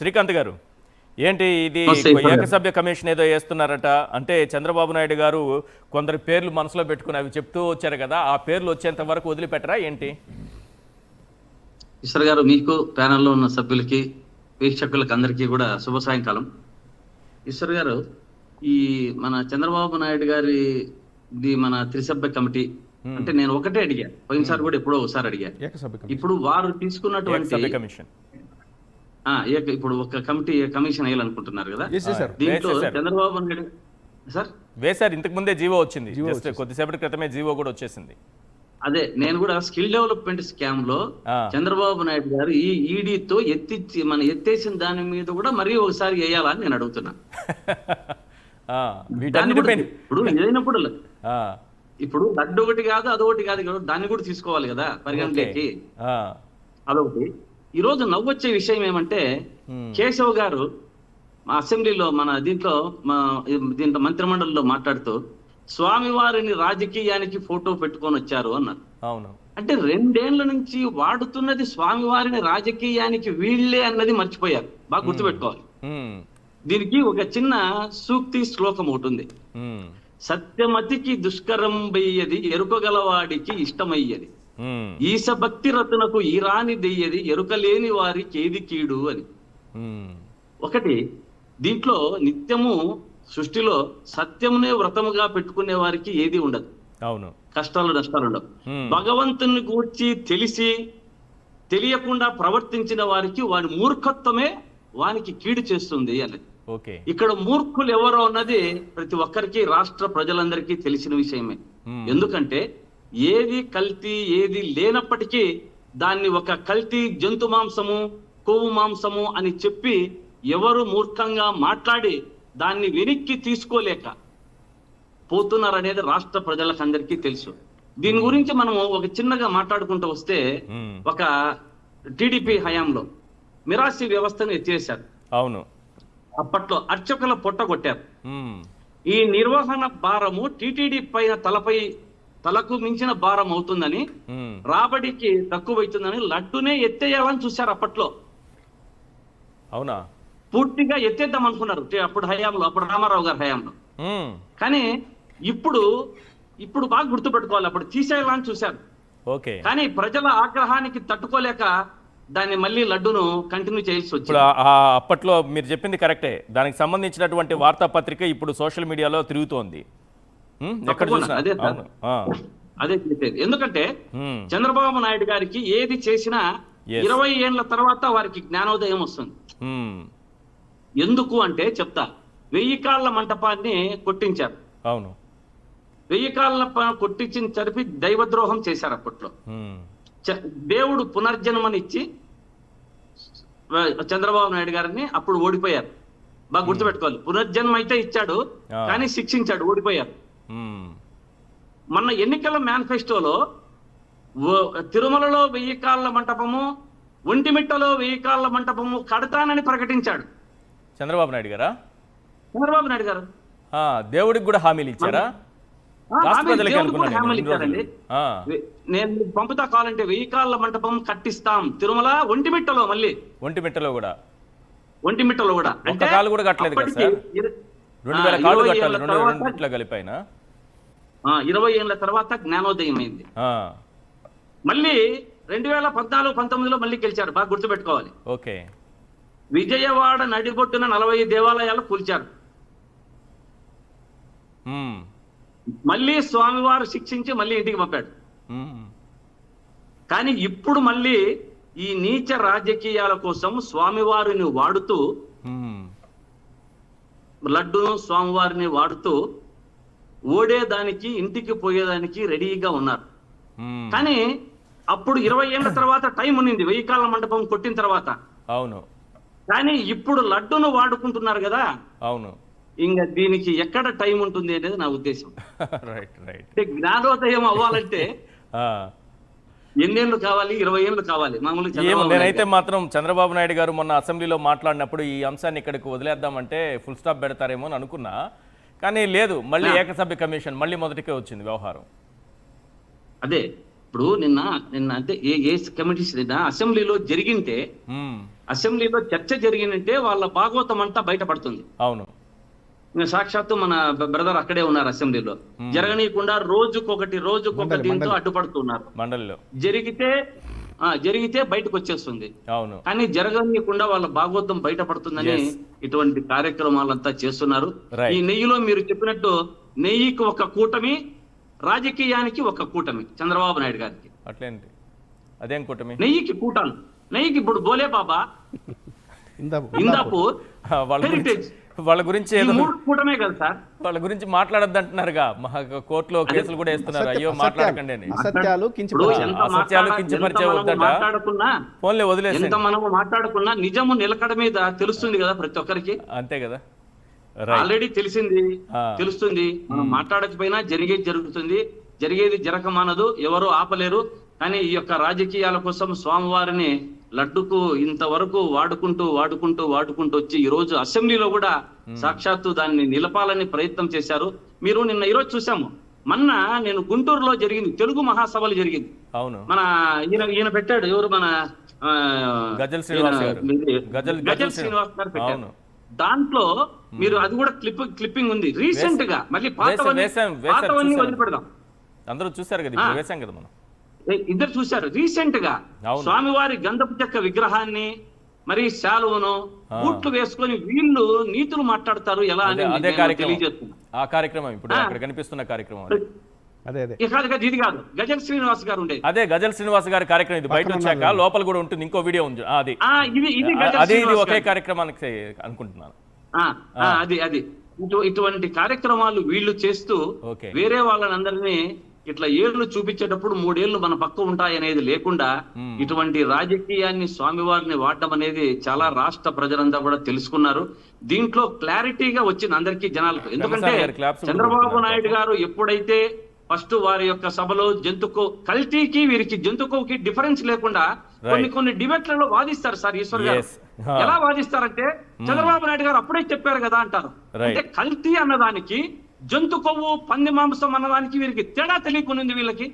శ్రీకాంత్ గారు, ఏంటి ఇది ఏకసభ్య కమిషన్ ఏదో వేస్తున్నారట? అంటే చంద్రబాబు నాయుడు గారు కొందరి పేర్లు మనసులో పెట్టుకుని అవి చెప్తూ వచ్చారు కదా, ఆ పేర్లు వచ్చేంత వరకు వదిలిపెట్టరా ఏంటి? ఈశ్వర్ గారు, మీకు ప్యానెల్లో ఉన్న సభ్యులకి వీక్షకులకి అందరికీ కూడా శుభ సాయంకాలం. ఈశ్వర్ గారు, ఈ మన చంద్రబాబు నాయుడు గారి మన త్రిసభ్య కమిటీ అంటే నేను ఒకటే అడిగా, పోయినసారి కూడా ఎప్పుడో ఒకసారి అడిగా. ఇప్పుడు వారు తీసుకున్నటువంటి ఇప్పుడు ఒక కమిషన్ వేయాలనుకుంటున్నారు కదా, దీంట్లో చంద్రబాబు నాయుడు సార్ వేశారు. ఇంతకు ముందే జీవో వచ్చింది, కొద్దిసేపటి క్రితమే జీవో కూడా వచ్చేసింది. అదే నేను కూడా స్కిల్ డెవలప్మెంట్ స్కామ్ లో చంద్రబాబు నాయుడు గారు ఈ ఈడీతో ఎత్తేసిన దాని మీద కూడా మరీ ఒకసారి వేయాలని నేను అడుగుతున్నా. ఇప్పుడు ఏదైనప్పుడు ఇప్పుడు లడ్డు ఒకటి కాదు అదొకటి కాదు కదా, దాన్ని కూడా తీసుకోవాలి కదా పరిగణలోకి. అదొకటి. ఈ రోజు నవ్వొచ్చే విషయం ఏమంటే, కేశవ్ గారు మా అసెంబ్లీలో దీంట్లో మంత్రిమండలిలో మాట్లాడుతూ స్వామివారిని రాజకీయానికి ఫోటో పెట్టుకొని వచ్చారు అన్నారు. అవును. అంటే 2 ఏళ్ల నుంచి వాడుతున్నది స్వామివారిని రాజకీయానికి వీళ్ళే అన్నది మర్చిపోయారు. బాగా గుర్తుపెట్టుకోవాలి. దీనికి ఒక చిన్న సూక్తి శ్లోకం ఒకటి ఉంది. సత్యమతికి దుష్కరం బయ్యది ఎరుకగలవాడికి ఇష్టమయ్యది, ఈశ భక్తి రతునకు ఈరాని దెయ్యది ఎరుకలేని వారికి ఏది కీడు అని. ఒకటి, దీంట్లో నిత్యము సృష్టిలో సత్యమునే వ్రతముగా పెట్టుకునే వారికి ఏది ఉండదు. అవును. కష్టాలు నష్టాలు ఉండవు. భగవంతుని గూర్చి తెలియకుండా ప్రవర్తించిన వారికి వాని మూర్ఖత్వమే వానికి కీడు చేస్తుంది అన్నది. ఇక్కడ మూర్ఖులు ఎవరో అన్నది ప్రతి ఒక్కరికి, రాష్ట్ర ప్రజలందరికీ తెలిసిన విషయమే. ఎందుకంటే ఏది కల్తీ ఏది లేనప్పటికీ దాన్ని ఒక కల్తీ జంతు మాంసము కొవ్వు మాంసము అని చెప్పి ఎవరు మూర్ఖంగా మాట్లాడి దాన్ని వెనక్కి తీసుకోలేక పోతున్నారనేది రాష్ట్ర ప్రజలకు అందరికీ తెలుసు. దీని గురించి మనము ఒక చిన్నగా మాట్లాడుకుంటూ వస్తే, ఒక టీడీపీ హయాంలో మిరాసి వ్యవస్థను ఎత్తేసారు. అవును. అప్పట్లో అర్చకుల పొట్ట కొట్టారు. ఈ నిర్వహణ భారము టీటీడీ పైన తలకు మించిన భారం అవుతుందని, రాబడికి తక్కువైతుందని లడ్డునే ఎత్తేయాలని చూశారు అప్పట్లో. అవునా? పూర్తిగా ఎత్తేద్దాం అనుకున్నారు అప్పుడు రామారావు గారి హయాంలో. కానీ ఇప్పుడు బాగా గుర్తుపెట్టుకోవాలి, అప్పుడు తీసేయాలని చూశారు. కానీ ప్రజల ఆగ్రహానికి తట్టుకోలేక దాన్ని మళ్ళీ లడ్డును కంటిన్యూ చేయాల్సి వచ్చింది. అప్పట్లో మీరు చెప్పింది కరెక్టే. దానికి సంబంధించినటువంటి వార్తాపత్రిక ఇప్పుడు సోషల్ మీడియాలో తిరుగుతోంది. అదే చేసేది. ఎందుకంటే చంద్రబాబు నాయుడు గారికి ఏది చేసినా 20 ఏళ్ల తర్వాత వారికి జ్ఞానోదయం వస్తుంది. ఎందుకు అంటే చెప్తా. 1000 కాళ్ళ మంటపాన్ని కొట్టించారు. అవును. 1000 కాళ్ళ కొట్టించిన చరిపి దైవద్రోహం చేశారు అప్పట్లో. దేవుడు పునర్జన్మనిచ్చి చంద్రబాబు నాయుడు గారిని అప్పుడు ఓడిపోయారు. బాగా గుర్తుపెట్టుకోవాలి. పునర్జన్మ అయితే ఇచ్చాడు, కానీ శిక్షించాడు, ఓడిపోయారు. మొన్న ఎన్నికల మేనిఫెస్టోలో తిరుమలలో 1000 కాళ్ళ మంటపము, ఒంటిమిట్టలో 1000 కాళ్ళ మంటపము కడతానని ప్రకటించాడు చంద్రబాబు నాయుడు గారు. దేవుడికి కూడా హామీలు ఇచ్చారా? హామీలు ఇచ్చారండి. నేను పంపుతా కావాలంటే 1000 కాళ్ళ మంటపం కట్టిస్తాం తిరుమల ఒంటిమిట్టలో, మళ్ళీ ఒంటిమిట్టలో కూడా అంటే కాళ్ళు కూడా కట్టలేదు కదా సార్. 2000 కాళ్ళు కట్టాలి, 2 కలిపైన. 20 ఏళ్ల తర్వాత జ్ఞానోదయం అయింది. మళ్ళీ 2014-19లో మళ్ళీ గెలిచారు. బాగా గుర్తుపెట్టుకోవాలి. ఓకే. విజయవాడ నడిబొట్టున 40 దేవాలయాలు కూల్చారు. మళ్ళీ స్వామివారు శిక్షించి మళ్ళీ ఇంటికి పంపాడు. కానీ ఇప్పుడు మళ్ళీ ఈ నీచ రాజకీయాల కోసం స్వామివారిని వాడుతూ, లడ్డును స్వామివారిని వాడుతూ ఓడేదానికి ఇంటికి పోయేదానికి రెడీగా ఉన్నారు. కానీ అప్పుడు 20 ఏళ్ల తర్వాత టైం ఉన్నింది 1000 కాళ్ళ మండపం కొట్టిన తర్వాత. అవును. కానీ ఇప్పుడు లడ్డును వాడుకుంటున్నారు కదా. అవును. ఇంకా దీనికి ఎక్కడ టైం ఉంటుంది అనేది నా ఉద్దేశం. జ్ఞానోదయం అవ్వాలంటే ఎన్నేళ్ళు కావాలి? 20 ఏళ్ళు కావాలి. నేనైతే మాత్రం చంద్రబాబు నాయుడు గారు మొన్న అసెంబ్లీలో మాట్లాడినప్పుడు ఈ అంశాన్ని ఇక్కడికి వదిలేద్దామంటే ఫుల్ స్టాప్ పెడతారేమో అని అనుకున్నా. కానీ లేదు, మళ్ళీ ఏకసభ్య కమిషన్ మళ్ళీ మొదటికే వచ్చింది వ్యవహారం. అదే ఇప్పుడు నిన్న అంటే ఏ కమిటీస్ అసెంబ్లీలో జరిగింటే అసెంబ్లీలో చర్చ జరిగినంటే వాళ్ళ భాగవతం అంతా బయటపడుతుంది. అవును. ఇంకా సాక్షాత్తు మన బ్రదర్ అక్కడే ఉన్నారు అసెంబ్లీలో. జరగనీయకుండా రోజుకొకటి దీంతో అడ్డుపడుతున్నారు. మండలిలో జరిగితే బయటకు వచ్చేస్తుంది. అవును. కానీ జరగనీయకుండా వాళ్ళ భాగవతం బయటపడుతుందని ఇటువంటి కార్యక్రమాలంతా చేస్తున్నారు. ఈ నెయ్యిలో మీరు చెప్పినట్టు నెయ్యికి ఒక కూటమి, రాజకీయానికి ఒక కూటమి చంద్రబాబు నాయుడు గారికి. అట్లేంటి? అదేం కూటమి? నెయ్యికి కూటాలు. నెయ్యికి ఇప్పుడు బోలే బాబా, ఇందాపూర్, హెరిటేజ్, వాళ్ళ గురించి కూటమే కదా సార్. వాళ్ళ గురించి మాట్లాడద్దు అంటున్నారుగా, కోర్టులో కేసులు కూడా వేస్తున్నారు. అయ్యో మాట్లాడకండి అని. అసత్యాలు కించపరిచే ఫోన్లే వదిలేసి ఎంత మనము మాట్లాడుకున్నా నిజము నిలకడ మీద తెలుస్తుంది కదా ప్రతి ఒక్కరికి. అంతే కదా, ఆల్రెడీ తెలుస్తుంది. మనం మాట్లాడకపోయినా జరిగేది జరుగుతుంది, జరిగేది జరగమానదు, ఎవరు ఆపలేరు. కానీ ఈ యొక్క రాజకీయాల కోసం స్వామివారిని లడ్డుకు ఇంతవరకు వాడుకుంటూ వచ్చి ఈ రోజు అసెంబ్లీలో కూడా సాక్షాత్తు దాన్ని నిలపాలని ప్రయత్నం చేశారు. మీరు ఈరోజు చూసాము, మొన్న నేను గుంటూరులో జరిగింది తెలుగు మహాసభలు జరిగింది. అవును. మన ఈయన పెట్టాడు, ఎవరు మన గజల్ శ్రీనివాస్ గారు పెట్టారు. దాంట్లో మీరు అది కూడా క్లిప్పింగ్ ఉంది రీసెంట్ గా. మళ్ళీ పాతవన్నీ వదిలిపెడదాం. అందరూ చూసారు కదా, వేసాం కదా మనం. ఇద్దరు చూశారు రీసెంట్ గా. స్వామివారి గంధపు చెక్క విగ్రహాన్ని మరి శాలువను బూట్లు వేసుకొని వీళ్ళు నీతులు మాట్లాడతారు ఎలా అని తెలియజేస్తున్నారు. ఆ కార్యక్రమం ఇప్పుడు అక్కడ కనిపిస్తున్న కార్యక్రమం ఇది కాదు, గజల్ శ్రీనివాస్ గారు ఉండేది. అదే గజల్ శ్రీనివాస్ గారి కార్యక్రమం. ఇది బయట వచ్చాక లోపల కూడా ఉంటుంది, ఇంకో వీడియో ఉంది. ఇది ఒకే కార్యక్రమానికి అనుకుంటున్నాను. అది ఇటువంటి కార్యక్రమాలు వీళ్ళు చేస్తూ వేరే వాళ్ళని ఇట్లా ఏళ్లు చూపించేటప్పుడు 3 ఏళ్లు మన పక్క ఉంటాయనేది లేకుండా ఇటువంటి రాజకీయాన్ని స్వామివారిని వాడడం అనేది చాలా రాష్ట్ర ప్రజలంతా కూడా తెలుసుకున్నారు. దీంట్లో క్లారిటీగా వచ్చింది అందరికీ జనాలకు. ఎందుకంటే చంద్రబాబు నాయుడు గారు ఎప్పుడైతే ఫస్ట్ వారి యొక్క సభలో కల్తీకి వీరికి జంతుకోకి డిఫరెన్స్ లేకుండా కొన్ని డిబేట్లలో వాదిస్తారు సార్ ఈశ్వర్ గారు. ఎలా వాదిస్తారంటే చంద్రబాబు నాయుడు గారు అప్పుడే చెప్పారు కదా అంటారు. అంటే కల్తీ అన్నదానికి జంతు కొవ్వు పంది మాంసం అన్నదానికి వీరికి తేడా తెలియకుండా వీళ్ళకి.